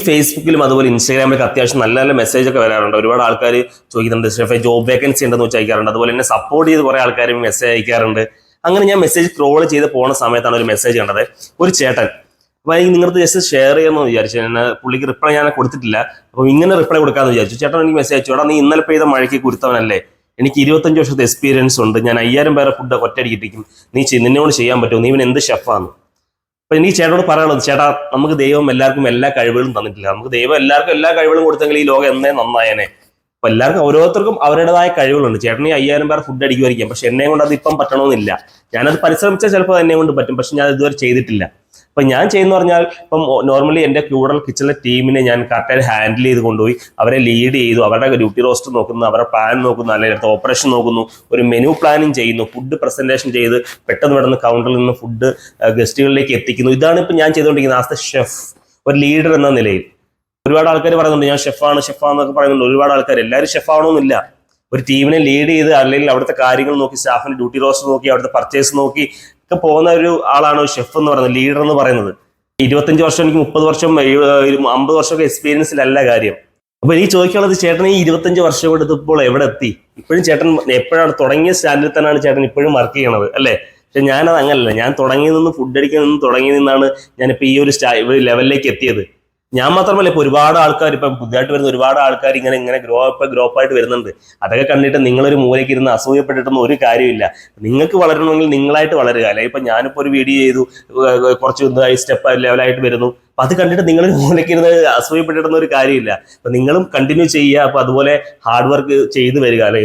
ഫേസ്ബുക്കിലും അതുപോലെ ഇൻസ്റ്റാഗ്രാമിലൊക്കെ അത്യാവശ്യം നല്ല നല്ല മെസ്സേജ് ഒക്കെ വരാറുണ്ട്. ഒരുപാട് ആൾക്കാർ ചോദിക്കുന്നുണ്ട് ഷെഫെ ജോബ് വേക്കൻസി ഉണ്ടെന്ന് വെച്ച് അയക്കാറുണ്ട്. അതുപോലെ എന്നെ സപ്പോർട്ട് ചെയ്ത് കുറെ ആൾക്കാർ മെസ്സേജ് അയക്കാറുണ്ട്. അങ്ങനെ ഞാൻ മെസ്സേജ് സ്ക്രോൾ ചെയ്ത് പോകുന്ന സമയത്താണ് ഒരു മെസ്സേജ് കണ്ടത്. ഒരു ചേട്ടൻ, അപ്പൊ എനിക്ക് നിങ്ങൾക്ക് ജസ്റ്റ് ഷെയർ ചെയ്യാമെന്ന് വിചാരിച്ചു. പുള്ളിക്ക് റിപ്ലൈ ഞാൻ കൊടുത്തിട്ടില്ല. അപ്പൊ ഇങ്ങനെ റിപ്ലൈ കൊടുക്കാമെന്ന് വിചാരിച്ചു. ചേട്ടൻ എനിക്ക് മെസ്സേജ് അയച്ചു, എടാ നീ ഇന്നലെ പെയ്ത മഴയ്ക്ക് കുരുത്തവനല്ലേ, എനിക്ക് 25 വർഷത്തെ എക്സ്പീരിയൻസ് ഉണ്ട്, ഞാൻ 5000 പേരെ ഫുഡ് ഒറ്റയടിക്കിട്ടിരിക്കും, നിന്നോട് ചെയ്യാൻ പറ്റുമോ, നീ ഇവൻ എന്ത് ഷെഫാണ്. അപ്പൊ എനിക്ക് ചേട്ടനോട് പറയാനുള്ളത്, ചേട്ടാ നമുക്ക് ദൈവം എല്ലാവർക്കും എല്ലാ കഴിവുകളും തന്നിട്ടില്ല. നമുക്ക് ദൈവം എല്ലാവർക്കും എല്ലാ കഴിവുകളും കൊടുത്തെങ്കിൽ ഈ ലോകം എന്നേ നന്നായനെ. അപ്പൊ എല്ലാവർക്കും ഓരോരുത്തർക്കും അവരുടേതായ കഴിവുകളുണ്ട്. ചേട്ടന് 5000 പേർ ഫുഡ് അടിക്കുമായിരിക്കാം, പക്ഷെ എന്നെ കൊണ്ട് അത് ഇപ്പം പറ്റണമെന്നില്ല. ഞാനത് പരിശ്രമിച്ചാൽ ചിലപ്പോൾ എന്നെ കൊണ്ട് പറ്റും, പക്ഷെ ഞാൻ ഇതുവരെ ചെയ്തിട്ടില്ല. അപ്പൊ ഞാൻ ചെയ്യുന്ന പറഞ്ഞാൽ ഇപ്പം നോർമലി എന്റെ ക്യൂഡൽ കിച്ചണിലെ ടീമിനെ ഞാൻ കറക്റ്റായിട്ട് ഹാൻഡിൽ ചെയ്ത് കൊണ്ടുപോയി അവരെ ലീഡ് ചെയ്തു. അവരുടെ ഡ്യൂട്ടി റോസ്റ്റർ നോക്കുന്നു, അവരുടെ പ്ലാൻ നോക്കുന്നു, അല്ലെങ്കിൽ ഓപ്പറേഷൻ നോക്കുന്നു, ഒരു മെനു പ്ലാനിങ് ചെയ്യുന്നു, ഫുഡ് പ്രസന്റേഷൻ ചെയ്ത് പെട്ടെന്ന് പെട്ടെന്ന് കൗണ്ടറിൽ നിന്ന് ഫുഡ് ഗസ്റ്റുകളിലേക്ക് എത്തിക്കുന്നു. ഇതാണ് ഇപ്പം ഞാൻ ചെയ്തുകൊണ്ടിരിക്കുന്നത് ആസ് എ ഷെഫ്, ഒരു ലീഡർ എന്ന നിലയിൽ. ഒരുപാട് ആൾക്കാർ പറയുന്നുണ്ട് ഞാൻ ഷെഫാന്നൊക്കെ പറയുന്നുണ്ട്. ഒരുപാട് ആൾക്കാർ, എല്ലാവരും ഷെഫ് ആവണമെന്നില്ല. ഒരു ടീമിനെ ലീഡ് ചെയ്ത് അല്ലെങ്കിൽ അവിടുത്തെ കാര്യങ്ങൾ നോക്കി, സ്റ്റാഫിന്റെ ഡ്യൂട്ടി റോസ്റ്റർ നോക്കി, അവിടുത്തെ പർച്ചേസ് നോക്കി ഒക്കെ പോകുന്ന ഒരു ആളാണ് ഒരു ഷെഫ് എന്ന് പറയുന്നത്, ലീഡർ എന്ന് പറയുന്നത്. 25 വർഷം, എനിക്ക് 30 വർഷം 50 വർഷമൊക്കെ എക്സ്പീരിയൻസിലല്ല കാര്യം. അപ്പൊ എനിക്ക് ചോദിക്കാനുള്ളത്, ചേട്ടൻ ഈ 25 വർഷം എടുത്തപ്പോൾ എവിടെ എത്തി? ഇപ്പോഴും ചേട്ടൻ എപ്പോഴാണ് തുടങ്ങിയ സ്റ്റാൻഡിൽ തന്നെയാണ് ചേട്ടൻ ഇപ്പോഴും വർക്ക് ചെയ്യണത് അല്ലേ? പക്ഷെ ഞാനത് അങ്ങനല്ല. ഞാൻ തുടങ്ങി നിന്ന് ഫുഡ് അടിക്കാൻ നിന്ന് തുടങ്ങി നിന്നാണ് ഞാനിപ്പോൾ ഈ ഒരു ലെവലിലേക്ക് എത്തിയത്. ഞാൻ മാത്രമല്ല, ഇപ്പൊ ഒരുപാട് ആൾക്കാർ, ഇപ്പൊ പുതിയതായിട്ട് വരുന്ന ഒരുപാട് ആൾക്കാർ ഇങ്ങനെ ഗ്രോപ്പ് ആയിട്ട് വരുന്നുണ്ട്. അതൊക്കെ കണ്ടിട്ട് നിങ്ങളൊരു മൂലയ്ക്ക് ഇരുന്ന് അസൂയപ്പെട്ടിട്ടൊന്നും ഒരു കാര്യമില്ല. നിങ്ങൾക്ക് വളരണമെങ്കിൽ നിങ്ങളായിട്ട് വളരുക. അല്ലെങ്കിൽ ഇപ്പൊ ഞാനിപ്പോ ഒരു വീഡിയോ ചെയ്തു, കുറച്ച് സ്റ്റെപ്പ് ലെവലായിട്ട് വരുന്നു. അപ്പൊ അത് കണ്ടിട്ട് നിങ്ങൾ മൂലയ്ക്ക് ഇരുന്ന് അസൂയപ്പെട്ടിട്ടൊന്നും ഒരു കാര്യമില്ല. അപ്പൊ നിങ്ങളും കണ്ടിന്യൂ ചെയ്യുക. അപ്പൊ അതുപോലെ ഹാർഡ് വർക്ക് ചെയ്ത് വരിക അല്ലെ.